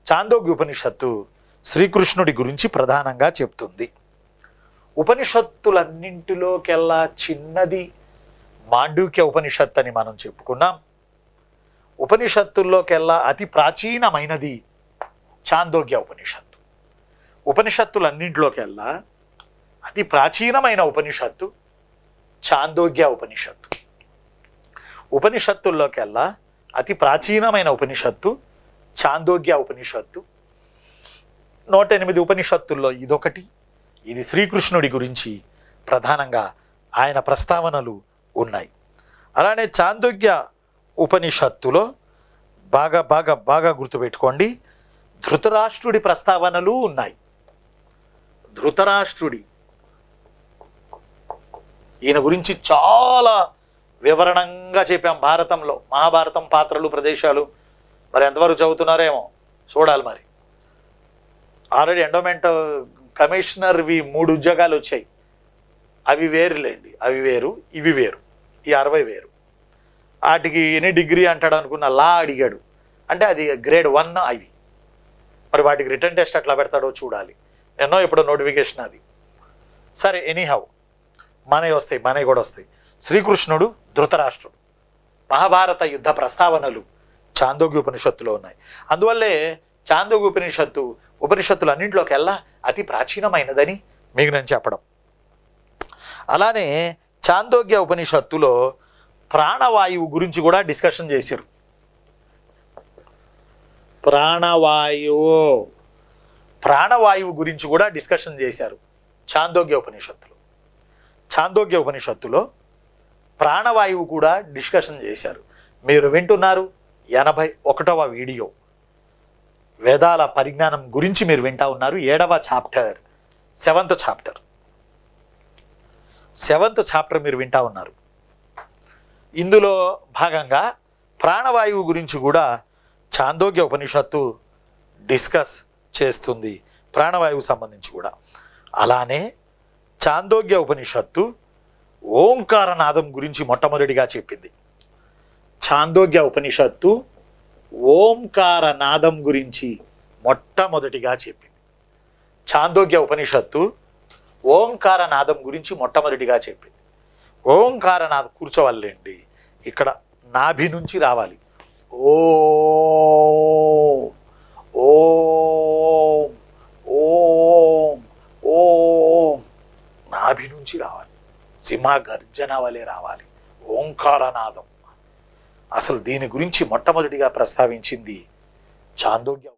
చాందోగ్య ఉపనిషత్తు శ్రీకృష్ణుడి గురించి ప్రధానంగా చెప్తుంది. ఉపనిషత్తులన్నింటిలోకెల్లా చిన్నది మాండూక్య ఉపనిషత్తు అని మనం చెప్పుకున్నాం. ఉపనిషత్తుల్లోకెల్లా అతి ప్రాచీనమైనది చాందోగ్య ఉపనిషత్తు. ఉపనిషత్తులన్నింటిలోకెల్లా అతి ప్రాచీనమైన ఉపనిషత్తు చాందోగ్య ఉపనిషత్తు. ఉపనిషత్తుల్లోకెల్లా అతి ప్రాచీనమైన ఉపనిషత్తు చాందోగ్య ఉపనిషత్తు. 108 ఉపనిషత్తుల్లో ఇదొకటి. ఇది శ్రీకృష్ణుడి గురించి ప్రధానంగా ఆయన ప్రస్తావనలు ఉన్నాయి. అలానే చాందోగ్య ఉపనిషత్తులో బాగా బాగా బాగా గుర్తుపెట్టుకోండి, ధృతరాష్ట్రుడి ప్రస్తావనలు ఉన్నాయి. ధృతరాష్ట్రుడి ఈయన గురించి చాలా వివరణంగా చెప్పాం భారతంలో. మహాభారతం పాత్రలు ప్రదేశాలు మరి ఎంతవరకు చదువుతున్నారేమో చూడాలి. మరి ఆల్రెడీ ఎండోమెంట్ కమిషనర్వి 3 ఉద్యోగాలు వచ్చాయి. అవి వేరులేండి, అవి వేరు, ఇవి వేరు. ఈ 60 వేరు. వాటికి ఎన్ని డిగ్రీ అంటాడు అనుకున్న లా అడిగాడు. అంటే అది గ్రేడ్ 1 అవి. మరి వాటికి రిటర్న్ టెస్ట్ ఎట్లా పెడతాడో చూడాలి. ఎన్నో ఇప్పుడు నోటిఫికేషన్ అది. సరే, ఎనీహౌ మనవి కూడా వస్తాయి. శ్రీకృష్ణుడు, ధృతరాష్ట్రుడు, మహాభారత యుద్ధ ప్రస్తావనలు చాందోగ్య ఉపనిషత్తులో ఉన్నాయి. అందువల్లే చాందోగ్య ఉపనిషత్తులన్నింటిలోకెల్లా అతి ప్రాచీనమైనదని మీకు నేను చెప్పడం. అలానే చాందోగ్య ఉపనిషత్తులో ప్రాణవాయువు గురించి కూడా డిస్కషన్ చేశారు. ప్రాణవాయువు గురించి కూడా డిస్కషన్ చేశారు చాందోగ్య ఉపనిషత్తులో. చాందోగ్య ఉపనిషత్తులో ప్రాణవాయువు కూడా డిస్కషన్ చేశారు. మీరు వింటున్నారు 81వ వీడియో. వేదాల పరిజ్ఞానం గురించి మీరు వింటా ఉన్నారు. 7వ చాప్టర్, 7th చాప్టర్ మీరు వింటా ఉన్నారు. ఇందులో భాగంగా ప్రాణవాయువు గురించి కూడా చాందోగ్య ఉపనిషత్తు డిస్కస్ చేస్తుంది, ప్రాణవాయువు సంబంధించి కూడా. అలానే చాందోగ్య ఉపనిషత్తు ఓంకారనాదం గురించి మొట్టమొదటిగా చెప్పింది. చాందోగ్య ఉపనిషత్తు ఓంకారనాదం గురించి మొట్టమొదటిగా చెప్పింది. చాందోగ్య ఉపనిషత్తు ఓంకారనాదం గురించి మొట్టమొదటిగా చెప్పింది. ఓంకారనాదం కూర్చోవాలండి, ఇక్కడ నాభి నుంచి రావాలి. ఓం ఓం ఓం ఓం, నాభి నుంచి రావాలి. సింహ గర్జన వలె రావాలి ఓంకారనాదం. అసలు దీని గురించి మొట్టమొదటిగా ప్రస్తావించింది చాందోగ్య.